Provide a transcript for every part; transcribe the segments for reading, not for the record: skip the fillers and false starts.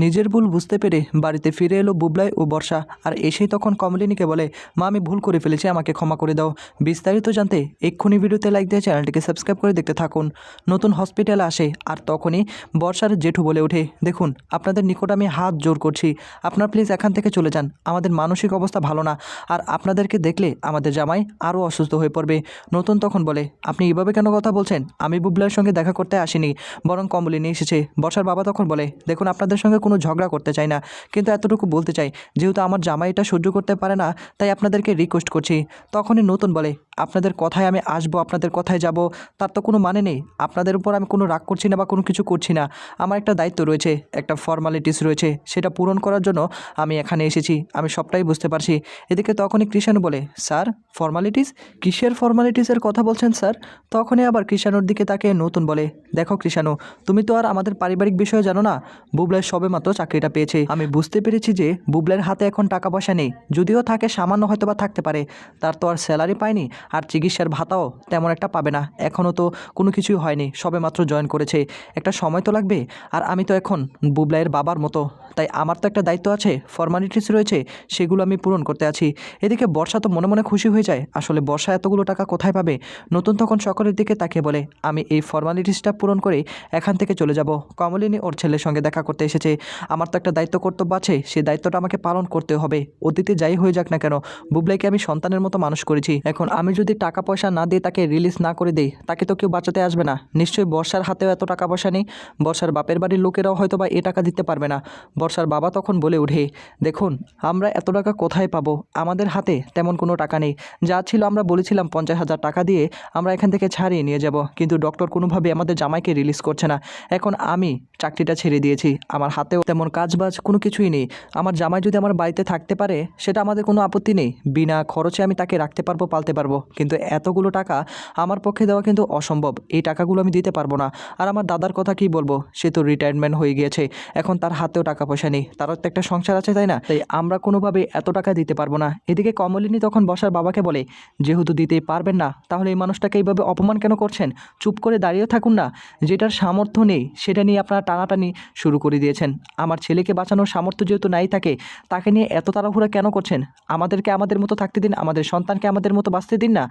নিজের ভুল বুঝতে পেরে বাড়িতে ফিরে এলো বুবলাই ও বর্ষা। আর এসেই তখন কমলিনীকে বলে, মা আমি ভুল করে ফেলেছি, আমাকে ক্ষমা করে দাও। বিস্তারিত জানতে এক্ষুনি ভিডিওতে লাইক দিয়ে চ্যানেলটিকে সাবস্ক্রাইব করে দেখতে থাকুন। নতুন হসপিটালে আসে আর তখনই বর্ষার জেঠু বলে ওঠে, দেখুন আপনাদের নিকট আমি হাত জোর করছি, আপনার প্লিজ এখান থেকে চলে যান, আমাদের মানসিক অবস্থা ভালো না, আর আপনাদেরকে দেখলে আমাদের জামাই আরও অসুস্থ হয়ে পড়বে। নতুন তখন বলে, আপনি এভাবে কেন কথা বলছেন, আমি বুবলাইয়ের সঙ্গে দেখা করতে আসিনি, বরং কমলিনী এসেছে। বর্ষার বাবা তখন বলে, দেখুন আপনাদের সঙ্গে কোনো ঝগড়া করতে চাই না, কিন্তু এতটুকু বলতে চাই, যেহেতু আমার জামাই এটা সহ্য করতে পারে না, তাই আপনাদেরকে রিকোয়েস্ট করছি। তখনই নতুন বলে, আপনাদের কথায় আমি আসবো, আপনাদের কথায় যাব, তার তো কোনো মানে নেই। আপনাদের উপর আমি কোনো রাগ করছি না বা কোনো কিছু করছি না, আমার একটা দায়িত্ব রয়েছে, একটা ফর্মালিটিস রয়েছে, সেটা পূরণ করার জন্য আমি এখানে এসেছি, আমি সবটাই বুঝতে পারছি। এদিকে তখনই কৃষাণু বলে, স্যার ফর্মালিটিস, কিসের ফর্মালিটিসের কথা বলছেন স্যার? তখনই আবার কৃষাণুর দিকে তাকে নতুন বলে, দেখো কৃষাণু, তুমি তো আর আমাদের পারিবারিক বিষয়ে জানো না, বুবলাই সবেমাত্র চাকরিটা পেয়েছে। আমি বুঝতে পেরেছি যে বুবলাইয়ের হাতে এখন টাকা পয়সা নেই, যদিও থাকে সামান্য হয়তো বা থাকতে পারে, তার তো আর স্যালারি পায়নি, আর চিকিৎসার ভাতাও তেমন একটা পাবে না, এখনও তো কোনো কিছুই হয়নি, সবেমাত্র জয়েন করেছে, একটা সময় তো লাগবে। আর আমি তো এখন বুবলাইয়ের বাবার মতো, তাই আমার তো একটা দায়িত্ব আছে, ফর্মালিটিস রয়েছে, সেগুলো আমি পূরণ করতে আছি। এদিকে বর্ষা তো মনে মনে খুশি হয়ে যায়, আসলে বর্ষা এতগুলো টাকা কোথায় পাবে। নতুন তখন সকলের দিকে তাকিয়ে বলে, আমি এই ফর্মালিটিসটা পূরণ করে এখান থেকে চলে যাব। কমলিনী ওর ছেলের সঙ্গে দেখা করতে এসেছে, আমার তো একটা দায়িত্ব কর্তব্য আছে, সেই দায়িত্বটা আমাকে পালন করতে হবে। অতীতে যাই হয়ে যাক না কেন, বুবলাইকে আমি সন্তানের মতো মানুষ করেছি, এখন আমি যদি টাকা পয়সা না দিয়ে তাকে রিলিজ না করে দিই, তাকে তো কেউ বাঁচাতে আসবে না। নিশ্চয়ই বর্ষার হাতেও এত টাকা পয়সা নেই, বর্ষার বাপের বাড়ির লোকেরাও হয়তো বা এ টাকা দিতে পারবে না। বর্ষার বাবা তখন বলে ওঠে, দেখুন আমরা এত টাকা কোথায় পাবো, আমাদের হাতে তেমন কোনো টাকা নেই, যা ছিল আমরা বলেছিলাম 50,000 টাকা দিয়ে আমরা এখান থেকে ছাড়িয়ে নিয়ে যাব, কিন্তু ডক্টর কোনোভাবে আমাদের জামাইকে রিলিজ করছে না। এখন আমি চাকরিটা ছেড়ে দিয়েছি, আমার হাতেও তেমন কাজবাজ কোনো কিছুই নেই, আমার জামাই যদি আমার বাড়িতে থাকতে পারে সেটা আমাদের কোনো আপত্তি নেই, বিনা খরচে আমি তাকে রাখতে পারবো, পালতে পারবো, কিন্তু এতগুলো টাকা আমার পক্ষে দেওয়া কিন্তু অসম্ভব, এই টাকাগুলো আমি দিতে পারবো না। আর আমার দাদার কথা কি বলবো, সে তো রিটায়ারমেন্ট হয়ে গিয়েছে, এখন তার হাতেও টাকা পয়সা নেই, তারও তো একটা সংসার আছে তাই না, তাই আমরা কোনোভাবে এত টাকা দিতে পারবো না। এদিকে কমলিনী তখন বর্ষার বাবাকে বলে, যেহেতু দিতেই পারবেন না, তাহলে এই মানুষটাকে এইভাবে অপমান কেন করছেন, চুপ করে দাঁড়িয়ে থাকুন না, যেটার সামর্থ্য নেই সেটা নিয়ে আপনারা টানাটানি শুরু করে দিয়েছেন। আমার ছেলেকে বাঁচানোর সামর্থ্য যেহেতু নাই থাকে, তাকে নিয়ে এত তাড়াহুড়া কেন করছেন, আমাদেরকে আমাদের মতো থাকতে দিন, আমাদের সন্তানকে আমাদের মতো বাঁচতে দিন না,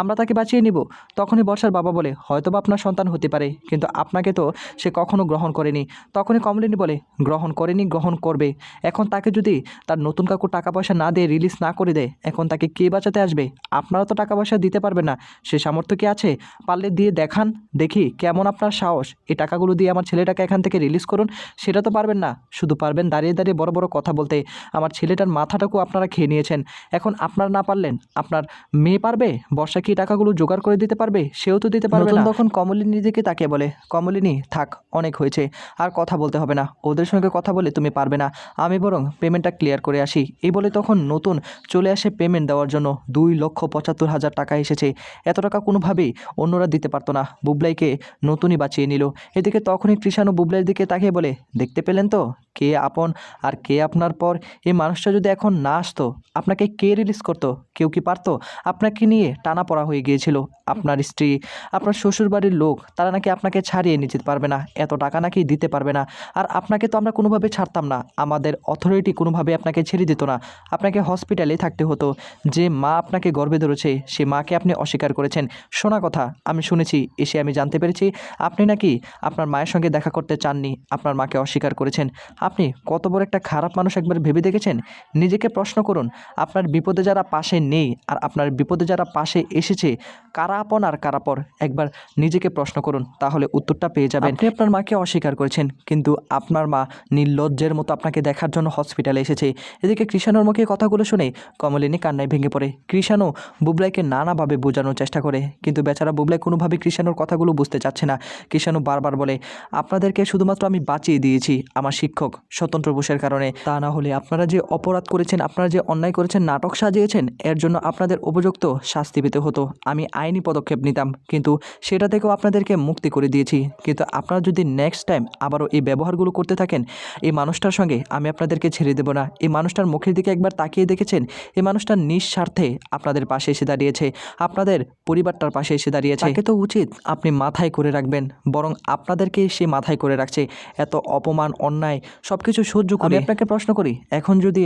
আমরা তাকে বাঁচিয়ে নিব। তখনই বর্ষার বাবা বলে, হয়তো বা আপনার সন্তান হতে পারে, কিন্তু আপনাকে তো সে কখনো গ্রহণ করেনি। তখনই কমলিনী বলে, গ্রহণ করেনি, গ্রহণ করবে। এখন তাকে যদি তার নতুন কাকু টাকা পয়সা না দিয়ে রিলিজ না করে দেয়, এখন তাকে কে বাঁচাতে আসবে? আপনারা তো টাকা পয়সা দিতে পারবেন না, সে সামর্থ্য কি আছে? পারলে দিয়ে দেখান, দেখি কেমন আপনার সাহস, এই টাকাগুলো দিয়ে আমার ছেলেটাকে এখান থেকে রিলিজ করুন। সেটা তো পারবেন না, শুধু পারবেন দাঁড়িয়ে দাঁড়িয়ে বড় বড় কথা বলতে। আমার ছেলেটার মাথাটাকেও আপনারা খেয়ে নিয়েছেন, এখন আপনারা না পারলেন আপনার মেয়ে পারবে? বর্ষা কি টাকাগুলো জোগাড় করে দিতে পারবে? সেও তো দিতে পারবে না। তখন কমলিনীর দিকে তাকিয়ে বলে, কমলিনী থাক, অনেক হয়েছে, আর কথা বলতে হবে না, ওদের সঙ্গে কথা বলে তুমি পারবে না, আমি বরং পেমেন্টটা ক্লিয়ার করে আসি। এই বলে তখন নতুন চলে আসে পেমেন্ট দেওয়ার জন্য। 2,75,000 টাকা এসেছে, এত টাকা কোনোভাবেই অন্যরা দিতে পারতো না, বুবলাইকে নতুনই বাঁচিয়ে নিল। এদিকে তখনই কৃষাণু বুবলাইয়ের দিকে তাকিয়ে বলে, দেখতে পেলেন তো কে আপন আর কে আপনার পর? এই মানুষটা যদি এখন না আসতো, আপনাকে কে রিলিজ করতো? কেউ কি পারতো? আপনাকে নিয়ে টানা পড়া হয়ে গিয়েছিল, আপনার স্ত্রী, আপনার শ্বশুরবাড়ির লোক, তারা নাকি আপনাকে ছাড়িয়ে নিতে পারবে না, এত টাকা নাকি দিতে পারবে না। আর আপনাকে তো আমরা কোনোভাবে ছাড়তাম না, আমাদের অথরিটি কোনোভাবে আপনাকে ছেড়ে দিত না, আপনাকে হসপিটালেই থাকতে হতো। যে মা আপনাকে গর্ভে ধরেছে, সে মাকে আপনি অস্বীকার করেছেন। শোনা কথা আমি শুনেছি, এসে আমি জানতে পেরেছি আপনি নাকি আপনার মায়ের সঙ্গে দেখা করতে চাননি, আপনার মাকে অস্বীকার করেছেন। আপনি কত বড় একটা খারাপ মানুষ একবার ভেবে দেখেছেন? নিজেকে প্রশ্ন করুন, আপনার বিপদে যারা পাশে নেই আর আপনার বিপদে যারা পাশে এসেছে, কারা আপন আর কারা পর, একবার নিজেকে প্রশ্ন করুন, তাহলে উত্তরটা পেয়ে যাবেন। আপনি আপনার মাকে অস্বীকার করেছেন, কিন্তু আপনার মা নির্লজ্জের মতো আপনাকে দেখার জন্য হসপিটালে এসেছে। এদিকে কৃষাণুর মুখে কথাগুলো শুনে কমলিনী কান্নায় ভেঙে পড়ে। কৃষাণু বুবলাইকে নানাভাবে বোঝানোর চেষ্টা করে, কিন্তু বেচারা বুবলাই কোনোভাবে কৃষাণুর কথাগুলো বুঝতে চাচ্ছে না। কৃষাণু বারবার বলে, আপনাদেরকে শুধুমাত্র আমি বাঁচিয়ে দিয়েছি আমার শিক্ষক স্বতন্ত্র বোসের কারণে, তা না হলে আপনারা যে অপরাধ করেছেন, আপনারা যে অন্যায় করেছেন, নাটক সাজিয়েছেন, এর জন্য আপনাদের উপযুক্ত শাস্তি পেতে হতো, আমি আইনি পদক্ষেপ নিতাম, কিন্তু সেটা থেকেও আপনাদেরকে মুক্তি করে দিয়েছি। কিন্তু আপনারা যদি নেক্সট টাইম আবারও এই ব্যবহারগুলো করতে থাকেন, এই মানুষটার সঙ্গে আমি আপনাদেরকে ছেড়ে দেব না। এই মানুষটার মুখের দিকে একবার তাকিয়ে দেখেছেন? এই মানুষটা নিঃস্বার্থে আপনাদের পাশে এসে দাঁড়িয়েছে, আপনাদের পরিবারটার পাশে এসে দাঁড়িয়েছে, তাকে তো উচিত আপনি মাথায় করে রাখবেন, বরং আপনাদেরকে সে মাথায় করে রাখছে। এত অপমান, অন্যায় সব কিছু সহ্য করি। আমি আপনাকে প্রশ্ন করি, এখন যদি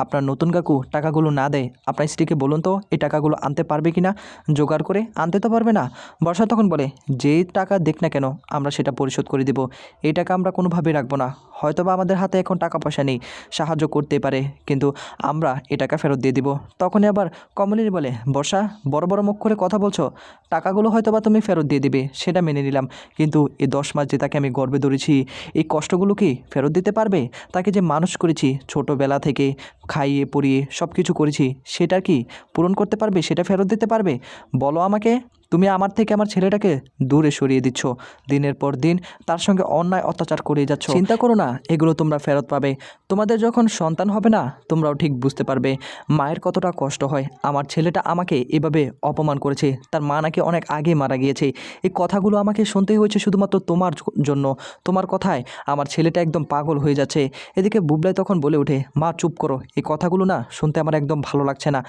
আপনার নতুন কাকু টাকাগুলো না দেয়, আপনার স্ত্রীকে বলুন তো এই টাকাগুলো আনতে পারবে কি না? জোগাড় করে আনতে তো পারবে না। বর্ষা তখন বলে, যেই টাকা দেখ না কেন আমরা সেটা পরিশোধ করে দেব। এই টাকা আমরা কোনোভাবেই রাখবো না। হয়তোবা আমাদের হাতে এখন টাকা পয়সা নেই, সাহায্য করতে পারে, কিন্তু আমরা এ টাকা ফেরত দিয়ে দিব। তখনই আবার কমলিনী বলে, বর্ষা বড় বড় মুখ করে কথা বলছো, টাকাগুলো হয়তোবা তুমি ফেরত দিয়ে দিবে, সেটা মেনে নিলাম, কিন্তু এই 10 মাস যে তাকে আমি গর্বে ধরেছি, এই কষ্টগুলো কি ফেরত দিতে পারবে? তাকে যে মানুষ করেছি ছোটোবেলা থেকে, খাইয়ে পরিয়ে সব কিছু করেছি, সেটা কি পূরণ করতে পারবে? সেটা ফেরত দিতে পারবে? বলো আমাকে। তুমি আমার থেকে আমার ছেলেটাকে দূরে সরিয়ে দিচ্ছ, দিনের পর দিন তার সঙ্গে অন্যায় অত্যাচার করে যাচ্ছ। চিন্তা করো না, এগুলো তোমরা ফেরত পাবে। তোমাদের যখন সন্তান হবে না, তোমরাও ঠিক বুঝতে পারবে মায়ের কতটা কষ্ট হয়। আমার ছেলেটা আমাকে এভাবে অপমান করেছে, তার মা নাকি অনেক আগে মারা গিয়েছে। এই কথাগুলো আমাকে শুনতেই হয়েছে শুধুমাত্র তোমার জন্য। তোমার কথায় আমার ছেলেটা একদম পাগল হয়ে যাচ্ছে। এদিকে বুবলাই তখন বলে ওঠে, মা চুপ করো, এই কথাগুলো না শুনতে আমার একদম ভালো লাগছে না।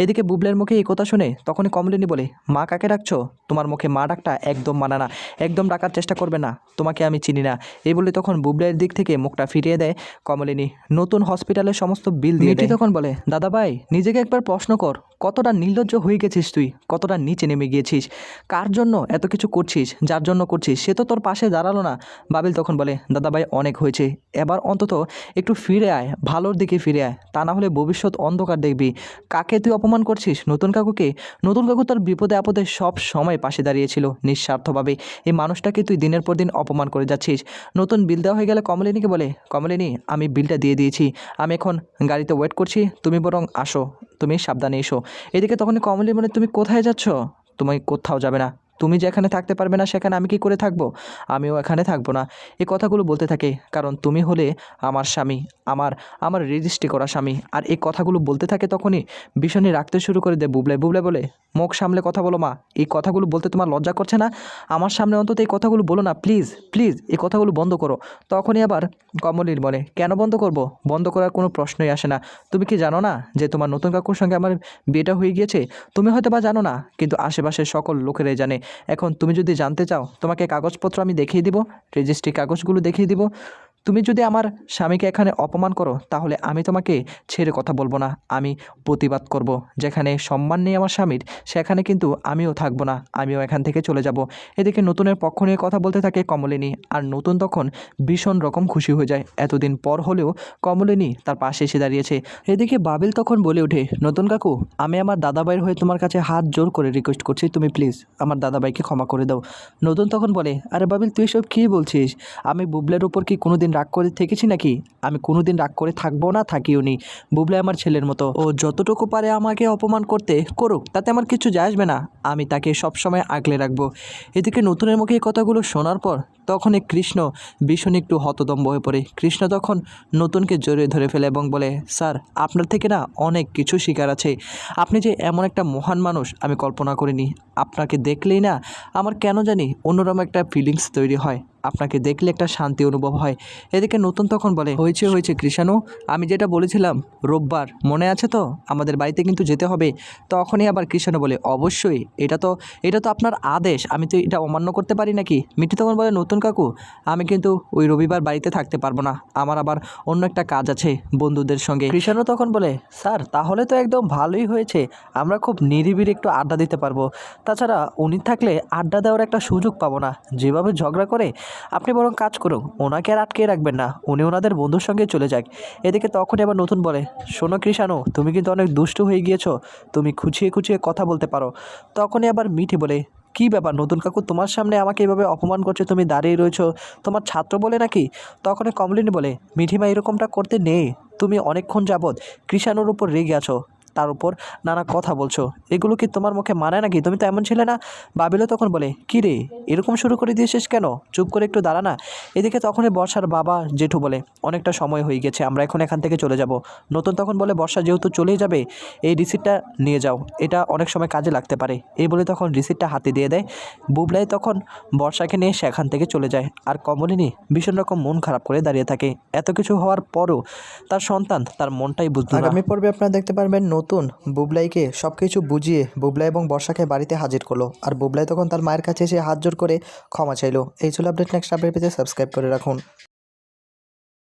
এদিকে বুবলাইয়ের মুখে এই কথা শুনে তখনই কমলিনী বলে, মা কাকে ডাকছো? তোমার মুখে মা ডাকটা একদম মানা না, একদম ডাকার চেষ্টা করবে না, তোমাকে আমি চিনি না। এই বলে তখন বুবলাইয়ের দিক থেকে মুখটা ফিরিয়ে দেয় কমলিনী। নতুন হসপিটালের সমস্ত বিল দিয়ে দেয়। তখন বলে, দাদা ভাই নিজেকে একবার প্রশ্ন কর, কতটা নির্লজ্জ হয়ে গেছিস তুই, কতটা নিচে নেমে গিয়েছিস। কার জন্য এত কিছু করছিস? যার জন্য করছিস সে তো তোর পাশে দাঁড়ালো না। বাবিল তখন বলে, দাদা ভাই অনেক হয়েছে, এবার অন্তত একটু ফিরে আয়, ভালোর দিকে ফিরে আয়, তা না হলে ভবিষ্যৎ অন্ধকার দেখবি। কাকে তুই অপমান করছিস? নতুন কাকুকে। নতুন কাকু তোর বিপদে আপদে সব সময় পাশে দাঁড়িয়েছিল নিঃস্বার্থভাবে, এই মানুষটাকে তুই দিনের পর দিন অপমান করে যাচ্ছিস। নতুন বিল দেওয়া হয়ে গেলে কমলিনীকে বলে, কমলিনী আমি বিলটা দিয়ে দিয়েছি, আমি এখন গাড়িতে ওয়েট করছি, তুমি বরং আসো, তুমি সাবধানে এসো। এদিকে তখনই কমলিনী বলে, তুমি কোথায় যাচ্ছ? তুমি কোথাও যাবে না, তুমি যেখানে থাকতে পারবে না সেখানে আমি কি করে থাকবো? আমিও এখানে থাকবো না। এই কথাগুলো বলতে থাকে, কারণ তুমি হলে আমার স্বামী, আমার আমার রেজিস্ট্রি করা স্বামী। আর এই কথাগুলো বলতে থাকে তখনই ভীষণই রাখতে শুরু করে দেয় বুবলাই। বুবলাই বলে, মুখ সামলে কথা বলো মা, এই কথাগুলো বলতে তোমার লজ্জা করছে না? আমার সামনে অন্তত এই কথাগুলো বলো না, প্লিজ প্লিজ, এই কথাগুলো বন্ধ করো। তখনই আবার কমলির বলে, কেন বন্ধ করব? বন্ধ করার কোনো প্রশ্নই আসে না। তুমি কি জানো না যে তোমার নতুন কাকুর সঙ্গে আমার বিয়েটা হয়ে গিয়েছে? তুমি হয়তো বা জানো না, কিন্তু আশেপাশের সকল লোকেরাই জানে। এখন তুমি যদি জানতে চাও, তোমাকে কাগজপত্র আমি দেখিয়ে দিব, রেজিস্ট্রি কাগজগুলো দেখিয়ে দিব। তুমি যদি আমার স্বামীকে এখানে অপমান করো, তাহলে আমি তোমাকে ছেড়ে কথা বলবো না, আমি প্রতিবাদ করব। যেখানে সম্মান নেই আমার স্বামীর, সেখানে কিন্তু আমিও থাকবো না, আমিও এখান থেকে চলে যাব। এদিকে নতুনের পক্ষ নিয়ে কথা বলতে থাকে কমলিনী, আর নতুন তখন ভীষণ রকম খুশি হয়ে যায়। এতদিন পর হলেও কমলিনী তার পাশে এসে দাঁড়িয়েছে। এদিকে বাবিল তখন বলে ওঠে, নতুন কাকু আমি আমার দাদাভাইয়ের হয়ে তোমার কাছে হাত জোর করে রিকোয়েস্ট করছি, তুমি প্লিজ আমার দাদাভাইকে ক্ষমা করে দাও। নতুন তখন বলে, আরে বাবিল তুই সব কী বলছিস? আমি বুবলের উপর কি কোনোদিন রাগ করে থেকেছি নাকি? আমি কোনোদিন রাগ করে থাকবো না, থাকিও নি। বুবলে আমার ছেলের মতো, ও যতটুকু পারে আমাকে অপমান করতে করুক, তাতে আমার কিছু যায় আসবে না, আমি তাকে সবসময় আগলে রাখবো। এদিকে নতুনের মুখে এই কথাগুলো শোনার পর তখনই কৃষ্ণ ভীষণ একটু হতদম্ব হয়ে পড়ে। কৃষ্ণ তখন নতুনকে জড়িয়ে ধরে ফেলে এবং বলে, স্যার আপনার থেকে না অনেক কিছু শেখার আছে। আপনি যে এমন একটা মহান মানুষ আমি কল্পনা করিনি। আপনাকে দেখলেই না আমার কেন জানি অন্যরকম একটা ফিলিংস তৈরি হয়, আপনাকে দেখলে একটা শান্তি অনুভব হয়। এদিকে নতুন তখন বলে, হয়েছে হয়েছে কৃষাণু, আমি যেটা বলেছিলাম রোববার মনে আছে তো, আমাদের বাড়িতে কিন্তু যেতে হবে। তখনই আবার কৃষাণু বলে, অবশ্যই, এটা তো আপনার আদেশ, আমি তো এটা অমান্য করতে পারি নাকি? মিঠি তখন বলে, নতুন কাকু আমি কিন্তু ওই রবিবার বাড়িতে থাকতে পারবো না, আমার আবার অন্য একটা কাজ আছে বন্ধুদের সঙ্গে। কৃষাণু তখন বলে, স্যার তাহলে তো একদম ভালোই হয়েছে, আমরা খুব নিরিবিলি একটু আড্ডা দিতে পারবো। তাছাড়া উনি থাকলে আড্ডা দেওয়ার একটা সুযোগ পাবো না, যেভাবে ঝগড়া করে। আপনি বরং কাজ করুন, ওনাকে আর আটকে রাখবেন না, উনি ওনাদের বন্ধুর সঙ্গে চলে যাক। এদিকে তখনই আবার নতুন বলে, শোনো কৃষাণু তুমি কিন্তু অনেক দুষ্টু হয়ে গিয়েছো, তুমি খুঁচিয়ে খুঁচিয়ে কথা বলতে পারো। তখনই আবার মিঠি বলে, কী ব্যাপার নতুন কাকু, তোমার সামনে আমাকে এভাবে অপমান করছে, তুমি দাঁড়িয়ে রয়েছো, তোমার ছাত্র বলে নাকি? তখনই কমলিনী বলে, মিঠিমা এরকমটা করতে নেই, তুমি অনেকক্ষণ যাবৎ কৃষাণুর উপর রেগে আছো, তার উপর নানা কথা বলছো, এগুলো কি তোমার মুখে মানায় নাকি? তুমি তো এমন ছিলে না। বাবিলও তখন বলে, কী রে এরকম শুরু করে দিয়েছিস কেন? চুপ করে একটু দাঁড়া না। এদিকে তখনই বর্ষার বাবা জেঠু বলে, অনেকটা সময় হয়ে গেছে, আমরা এখন এখান থেকে চলে যাব। নতুন তখন বলে, বর্ষা যেহেতু চলেই যাবে, এই রিসিপ্টটা নিয়ে যাও, এটা অনেক সময় কাজে লাগতে পারে। এই বলে তখন রিসিপ্টটা হাতে দিয়ে দেয়। বুবলাই তখন বর্ষাকে নিয়ে সেখান থেকে চলে যায়, আর কমলিনী ভীষণ রকম মন খারাপ করে দাঁড়িয়ে থাকে। এত কিছু হওয়ার পরও তার সন্তান তার মনটাই বুঝতো না। আগামী পর্বে আপনারা দেখতে পারবেন নতুন বুবলাইকে সব কিছু বুঝিয়ে বুবলাই এবং বর্ষাকে বাড়িতে হাজির করলো, আর বুবলাই তখন তার মায়ের কাছে এসে হাত জোর করে ক্ষমা চাইলো। এই ছিল আপডেট, নেক্সট আপডেট পেতে সাবস্ক্রাইব করে রাখুন।